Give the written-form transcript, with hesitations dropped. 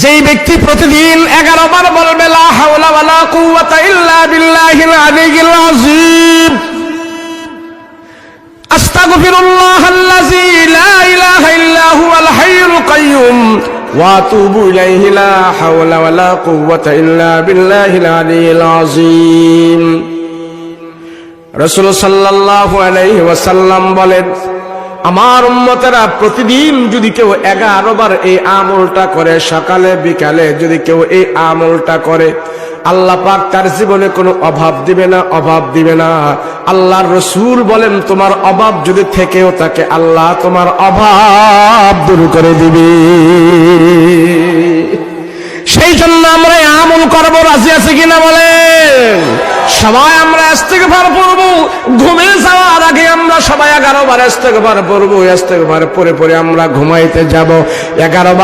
যেই ব্যক্তি প্রতিদিন 11 বার বলবে লা হাওলা ওয়ালা কুওয়াতা ইল্লা বিল্লাহিল আলিয়্যিল আযীম, আস্তাগফিরুল্লাহাল্লাযী লা ইলাহা ইল্লা হুয়াল হাইয়ুল কাইয়্যুম ওয়া আতুবু ইলাইহি, লা হাওলা ওয়ালা কুওয়াতা ইল্লা বিল্লাহিল আলিয়্যিল আযীম। রাসূল সাল্লাল্লাহু আলাইহি ওয়াসাল্লাম বলেন, আমার উম্মতেরা প্রতিদিন যদি কেউ 11 বার এই আমলটা করে, সকালে বিকালে যদি কেউ এই আমলটা করে, আল্লাহ পাক তার জীবনে কোনো অভাব দিবে না, অভাব দিবে না। আল্লাহর রাসূল বলেন, তোমার অভাব যদি থেকেও থাকে, আল্লাহ তোমার অভাব দূর করে দিবে। সেই জন্য আমরা এই আমল করবো, রাজি আছে কিনা বলেন? সবাই আমরা ইস্তেগফার পড়ব, ঘুমে যাওয়ার আগে আমরা সবাই 11 বার ইস্তেগফার পড়ব। ইস্তেগফার পরে পরে আমরা ঘুমাইতে যাব। 11 বার